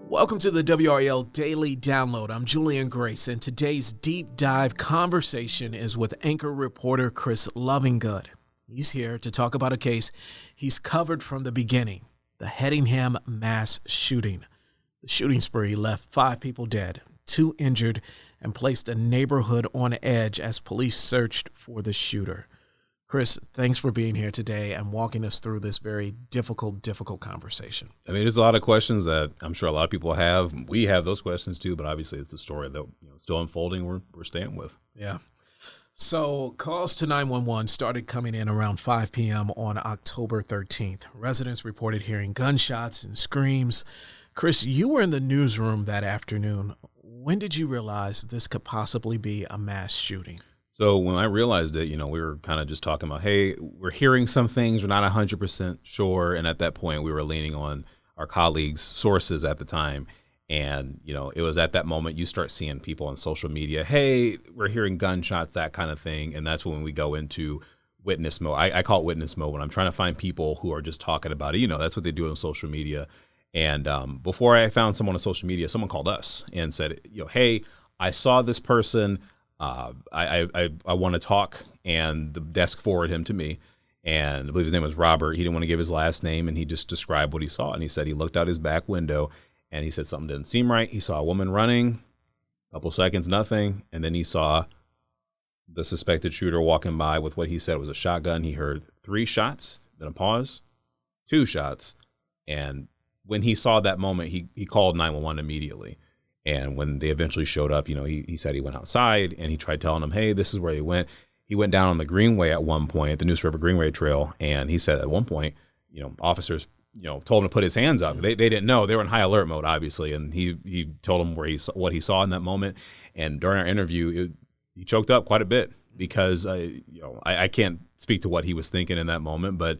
Welcome to the WRAL Daily Download. I'm Julian Grace, and today's deep dive conversation is with anchor reporter Chris Lovingood. He's here to talk about a case he's covered from the beginning, the Hedingham mass shooting. The shooting spree left 5 people dead, 2 injured, and placed a neighborhood on edge as police searched for the shooter. Chris, thanks for being here today and walking us through this very difficult conversation. I mean, there's a lot of questions that I'm sure a lot of people have. We have those questions too, but obviously it's a story that still unfolding. We're staying with. Yeah. So calls to 911 started coming in around 5 p.m. on October 13th. Residents reported hearing gunshots and screams. Chris, you were in the newsroom that afternoon. When did you realize this could possibly be a mass shooting? So when I realized it, we were kind of just talking about, hey, we're hearing some things, we're not 100% sure. And at that point, we were leaning on our colleagues' sources at the time. And, it was at that moment you start seeing people on social media, hey, we're hearing gunshots, that kind of thing. And that's when we go into witness mode. I call it witness mode when I'm trying to find people who are just talking about it. That's what they do on social media. And before I found someone on social media, someone called us and said, hey, I saw this person. I want to talk, and the desk forwarded him to me, and I believe his name was Robert. He didn't want to give his last name, and he just described what he saw. And he said he looked out his back window, and he said something didn't seem right. He saw a woman running, a couple seconds, nothing, and then he saw the suspected shooter walking by with what he said was a shotgun. He heard 3 shots, then a pause, 2 shots, and when he saw that moment, he called 911 immediately. And when they eventually showed up, he said he went outside and he tried telling them, hey, this is where he went. He went down on the Greenway at one point, at the Neuse River Greenway Trail. And he said at one point, officers, told him to put his hands up. They didn't know. They were in high alert mode, obviously. And he told them what he saw in that moment. And during our interview, he choked up quite a bit because, I can't speak to what he was thinking in that moment, but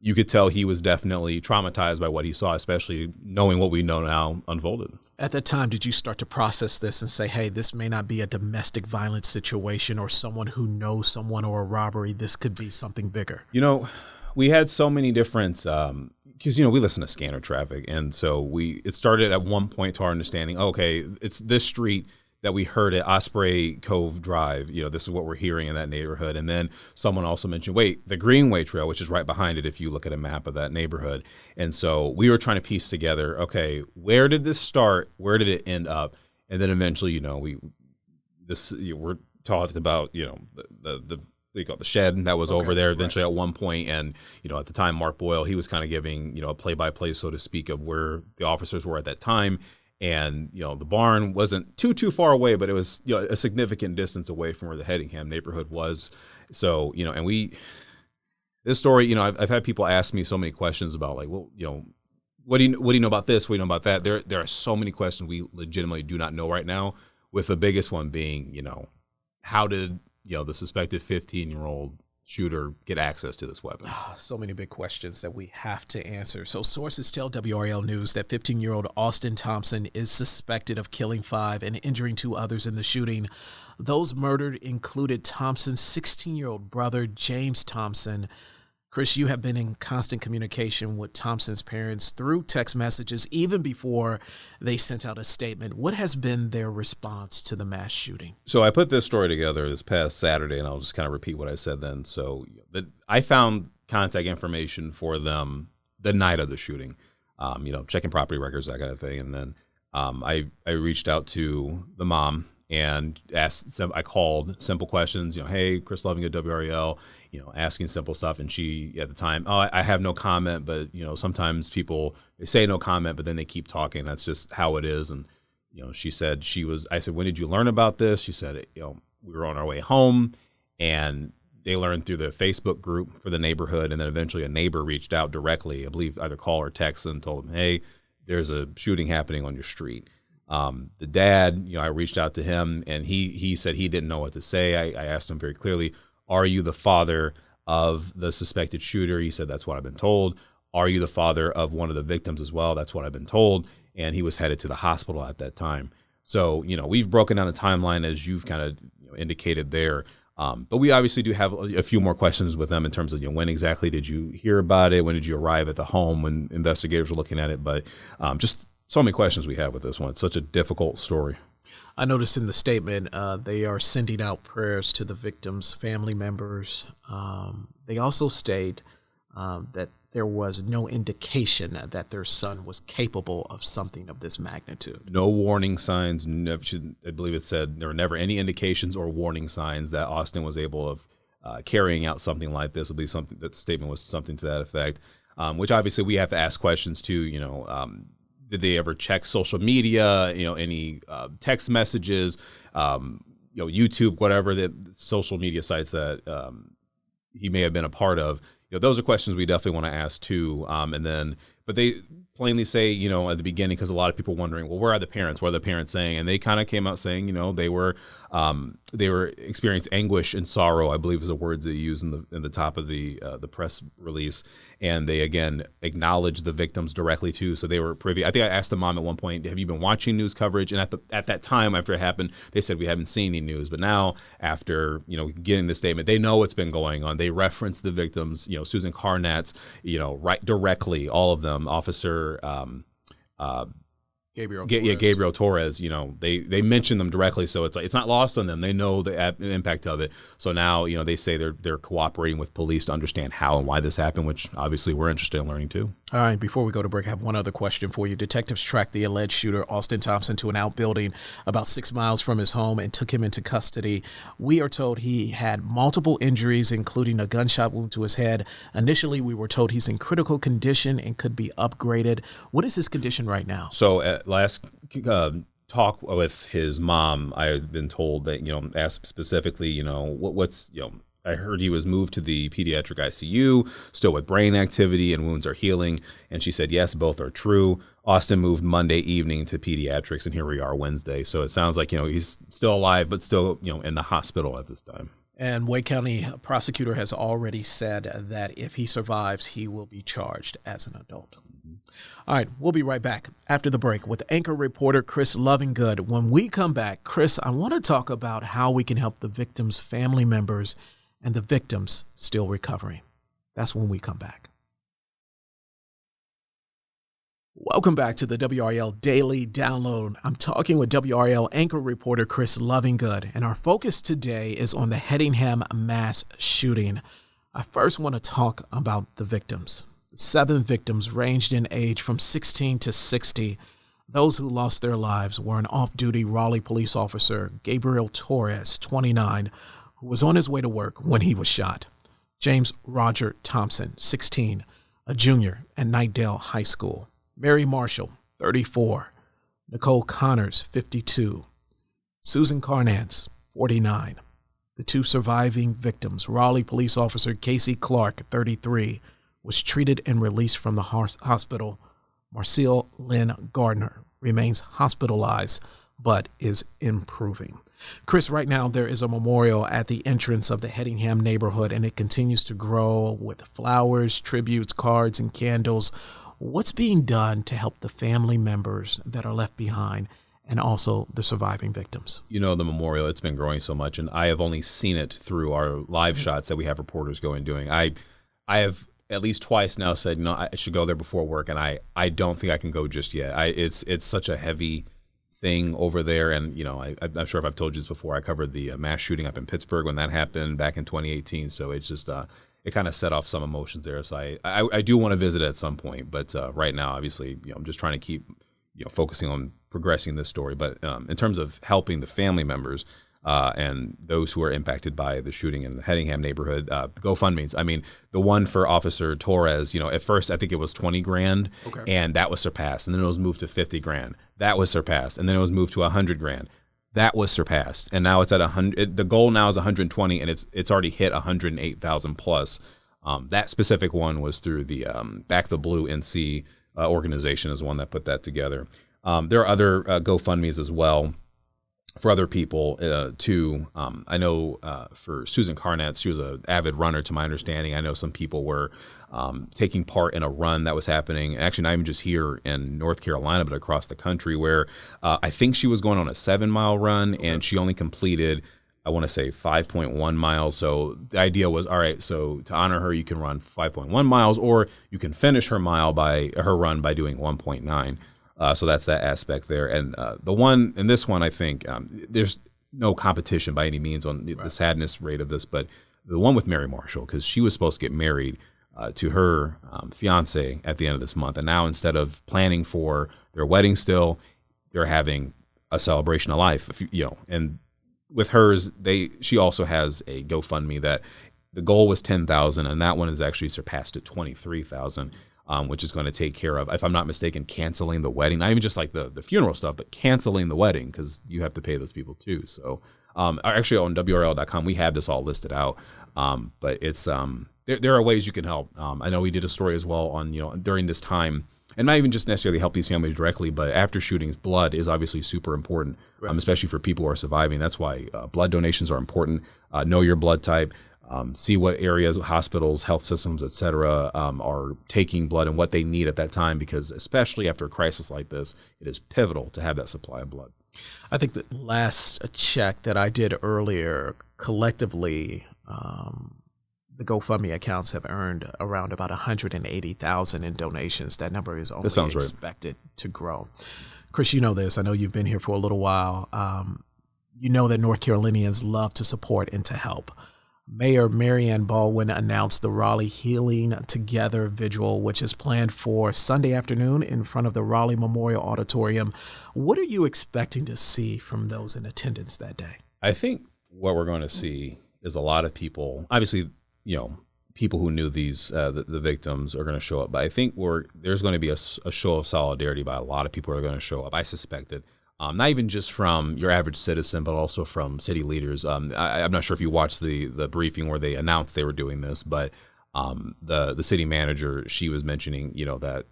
you could tell he was definitely traumatized by what he saw, especially knowing what we know now unfolded. At that time, did you start to process this and say, hey, this may not be a domestic violence situation or someone who knows someone or a robbery. This could be something bigger? We had so many different, because, we listen to scanner traffic. And so it started at one point to our understanding, okay, it's this street that we heard at Osprey Cove Drive. This is what we're hearing in that neighborhood. And then someone also mentioned, wait, the Greenway Trail, which is right behind it if you look at a map of that neighborhood. And so we were trying to piece together, okay, where did this start? Where did it end up? And then eventually, we're talking about, the shed that was over there eventually at one point. And, at the time, Mark Boyle, he was kind of giving, a play-by-play, so to speak, of where the officers were at that time. And, the barn wasn't too far away, but it was, a significant distance away from where the Hedingham neighborhood was. So, and this story, I've had people ask me so many questions about like, well, what do you know about this? What do you know about that? There are so many questions we legitimately do not know right now, with the biggest one being, how did, the suspected 15-year-old shooter get access to this weapon? So many big questions that we have to answer. So sources tell WRAL News that 15-year-old Austin Thompson is suspected of killing 5 and injuring 2 others in the shooting. Those murdered included Thompson's 16-year-old brother, James Thompson. Chris, you have been in constant communication with Thompson's parents through text messages even before they sent out a statement. What has been their response to the mass shooting? So I put this story together this past Saturday, and I'll just kind of repeat what I said then. So I found contact information for them the night of the shooting, checking property records, that kind of thing. And then I reached out to the mom and I called simple questions, hey, Chris Lovingood, WRAL, asking simple stuff. And she, at the time, I have no comment, but, sometimes people, they say no comment, but then they keep talking. That's just how it is. And, she said I said, when did you learn about this? She said, we were on our way home, and they learned through the Facebook group for the neighborhood. And then eventually a neighbor reached out directly, I believe either call or text, and told them, hey, there's a shooting happening on your street. The dad, I reached out to him, and he said he didn't know what to say. I asked him very clearly, are you the father of the suspected shooter? He said, that's what I've been told. Are you the father of one of the victims as well? That's what I've been told. And he was headed to the hospital at that time. So, we've broken down the timeline as you've kind of indicated there. But we obviously do have a few more questions with them in terms of, when exactly did you hear about it? When did you arrive at the home when investigators were looking at it? But just So many questions we have with this one. It's such a difficult story. I noticed in the statement they are sending out prayers to the victims' family members. They also state that there was no indication that their son was capable of something of this magnitude. No warning signs. I believe it said there were never any indications or warning signs that Austin was able of carrying out something like this. At least something, that statement was something to that effect. Which obviously we have to ask questions too. Did they ever check social media? Any text messages? YouTube, whatever the social media sites that he may have been a part of. Those are questions we definitely want to ask too. But they plainly say, at the beginning, because a lot of people were wondering, well, where are the parents? What are the parents saying? And they kind of came out saying, they were experiencing anguish and sorrow, I believe is the words they use in the top of the press release. And they again acknowledged the victims directly too. So they were privy. I think I asked the mom at one point, have you been watching news coverage? And at that time, after it happened, they said we haven't seen any news. But now, after getting the statement, they know what's been going on. They reference the victims, Susan Carnat's, right directly, all of them, Officer Gabriel Torres. They mention them directly, so it's not lost on them. They know the impact of it. So now they say they're cooperating with police to understand how and why this happened, which obviously we're interested in learning too. All right, before we go to break, I have one other question for you. Detectives tracked the alleged shooter, Austin Thompson, to an outbuilding about 6 miles from his home and took him into custody. We are told he had multiple injuries, including a gunshot wound to his head. Initially, we were told he's in critical condition and could be upgraded. What is his condition right now? So at last talk with his mom, I had been told that, asked specifically, what's I heard he was moved to the pediatric ICU, still with brain activity and wounds are healing. And she said, yes, both are true. Austin moved Monday evening to pediatrics, and here we are Wednesday. So it sounds like, he's still alive, but still, in the hospital at this time. And Wake County prosecutor has already said that if he survives, he will be charged as an adult. All right, we'll be right back after the break with anchor reporter Chris Lovingood. When we come back, Chris, I want to talk about how we can help the victims' family members and the victims still recovering. That's when we come back. Welcome back to the WRAL Daily Download. I'm talking with WRAL anchor reporter Chris Lovingood, and our focus today is on the Hedingham mass shooting. I first want to talk about the victims. 7 victims ranged in age from 16 to 60. Those who lost their lives were an off-duty Raleigh police officer, Gabriel Torres, 29, who was on his way to work when he was shot. James Roger Thompson, 16, a junior at Nightdale High School. Mary Marshall, 34. Nicole Connors, 52. Susan Carnance, 49. The 2 surviving victims, Raleigh police officer Casey Clark, 33, was treated and released from the hospital. Marcel Lynn Gardner remains hospitalized but is improving. Chris, right now there is a memorial at the entrance of the Hedingham neighborhood, and it continues to grow with flowers, tributes, cards, and candles. What's being done to help the family members that are left behind and also the surviving victims? The memorial, it's been growing so much, and I have only seen it through our live shots that we have reporters going doing. I have at least twice now said, I should go there before work, and I don't think I can go just yet. It's such a heavy thing over there, and I'm not sure if I've told you this before. I covered the mass shooting up in Pittsburgh when that happened back in 2018, so it's just it kind of set off some emotions there. So I do want to visit at some point, but right now, obviously, I'm just trying to keep focusing on progressing this story. But in terms of helping the family members and those who are impacted by the shooting in the Hedingham neighborhood, GoFundMe's. I mean, the one for Officer Torres, at first I think it was $20,000, okay, and that was surpassed. And then it was moved to $50,000. That was surpassed. And then it was moved to $100,000. That was surpassed. And now it's at 100. The goal now is 120, and it's already hit 108,000 plus. That specific one was through the Back the Blue NC organization is the one that put that together. There are other GoFundMe's as well for other people too. I know for Susan Carnatz, she was an avid runner to my understanding. I know some people were taking part in a run that was happening, actually not even just here in North Carolina, but across the country, where I think she was going on a 7-mile run, and she only completed, I want to say 5.1 miles. So the idea was, all right, so to honor her, you can run 5.1 miles, or you can finish her run by doing 1.9. So that's that aspect there. And the one in this one, I think there's no competition by any means on the sadness rate of this, but the one with Mary Marshall, because she was supposed to get married to her fiance at the end of this month. And now instead of planning for their wedding still, they're having a celebration of life, and with hers, she also has a GoFundMe that the goal was 10,000, and that one has actually surpassed at 23,000, which is going to take care of, if I'm not mistaken, canceling the wedding. Not even just like the funeral stuff, but canceling the wedding, because you have to pay those people too. So actually on WRAL.com, we have this all listed out, but it's there are ways you can help. I know we did a story as well on during this time. And not even just necessarily help these families directly, but after shootings, blood is obviously super important, especially for people who are surviving. That's why blood donations are important. Know your blood type. See what areas, hospitals, health systems, et cetera, are taking blood and what they need at that time, because especially after a crisis like this, it is pivotal to have that supply of blood. I think the last check that I did earlier, collectively, the GoFundMe accounts have earned around about 180,000 in donations. That number is only expected to grow. Chris, you know this. I know you've been here for a little while. You know that North Carolinians love to support and to help. Mayor Marianne Baldwin announced the Raleigh Healing Together Vigil, which is planned for Sunday afternoon in front of the Raleigh Memorial Auditorium. What are you expecting to see from those in attendance that day? I think what we're going to see is a lot of people, obviously, people who knew these, the victims are going to show up. But I think there's going to be a show of solidarity by a lot of people who are going to show up. I suspect it. Not even just from your average citizen, but also from city leaders. I'm not sure if you watched the briefing where they announced they were doing this, but the city manager, she was mentioning, that,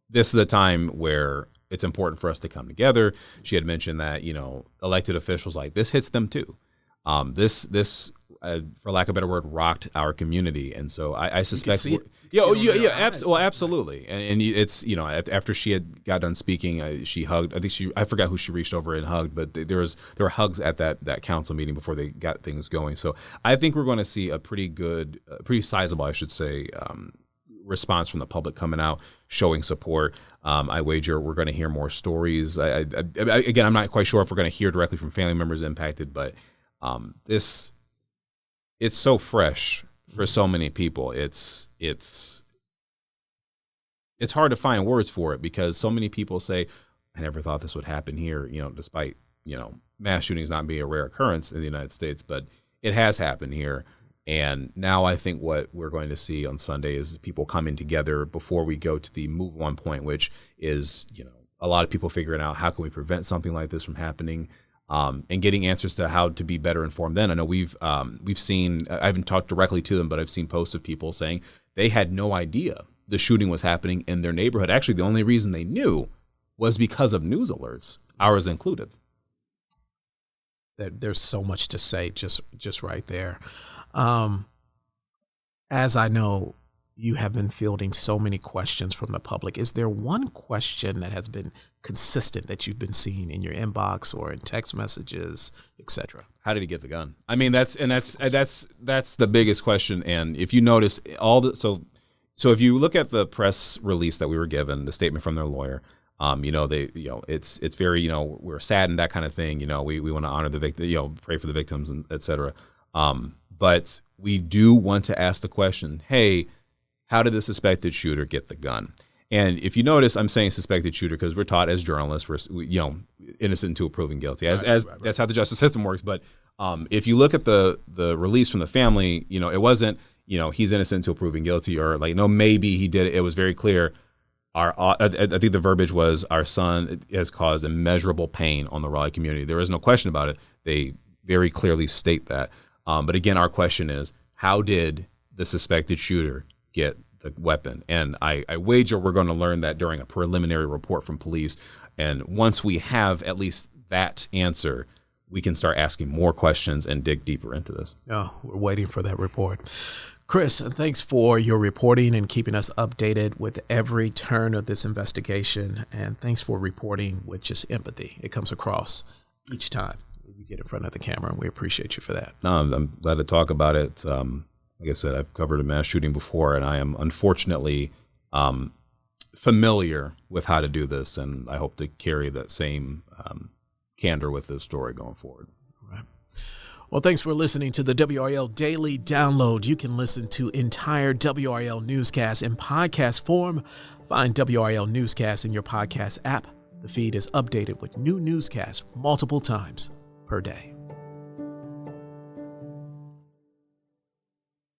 this is a time where it's important for us to come together. She had mentioned that, elected officials, like, this hits them too. This for lack of a better word, rocked our community, and so I suspect. Absolutely, and it's after she had got done speaking, she hugged. I forgot who she reached over and hugged, but there were hugs at that council meeting before they got things going. So I think we're going to see a pretty sizable, I should say, response from the public coming out, showing support. I wager we're going to hear more stories. Again, I'm not quite sure if we're going to hear directly from family members impacted, but it's so fresh for so many people. It's hard to find words for it, because so many people say, I never thought this would happen here, despite, mass shootings not being a rare occurrence in the United States, but it has happened here. And now I think what we're going to see on Sunday is people coming together before we go to the move on point, which is, a lot of people figuring out how can we prevent something like this from happening. And getting answers to how to be better informed. Then I know we've seen, I haven't talked directly to them, but I've seen posts of people saying they had no idea the shooting was happening in their neighborhood. Actually, the only reason they knew was because of news alerts, ours included. There's so much to say just right there. As I know, you have been fielding so many questions from the public. Is there one question that has been consistent that you've been seeing in your inbox or in text messages, etc.? How did he get the gun? I mean, that's the biggest question. And if you notice so if you look at the press release that we were given, the statement from their lawyer, it's very, we're saddened, that kind of thing. We want to honor the victim, pray for the victims, and et cetera. But we do want to ask the question, hey, how did the suspected shooter get the gun? And if you notice, I'm saying suspected shooter because we're taught as journalists, we're innocent until proven guilty. Right. That's how the justice system works. But if you look at the release from the family, it wasn't he's innocent until proven guilty, or maybe he did it. It was very clear. I think the verbiage was, our son has caused immeasurable pain on the Raleigh community. There is no question about it. They very clearly state that. But again, our question is, how did the suspected shooter get the weapon? And I wager we're going to learn that during a preliminary report from police. And once we have at least that answer, we can start asking more questions and dig deeper into this. Yeah, we're waiting for that report. Chris, thanks for your reporting and keeping us updated with every turn of this investigation. And thanks for reporting with just empathy. It comes across each time you get in front of the camera, and we appreciate you for that. No, I'm glad to talk about it. Like I said, I've covered a mass shooting before, and I am unfortunately familiar with how to do this, and I hope to carry that same candor with this story going forward. Right. Well, thanks for listening to the WRAL Daily Download. You can listen to entire WRAL newscasts in podcast form. Find WRAL Newscasts in your podcast app. The feed is updated with new newscasts multiple times per day.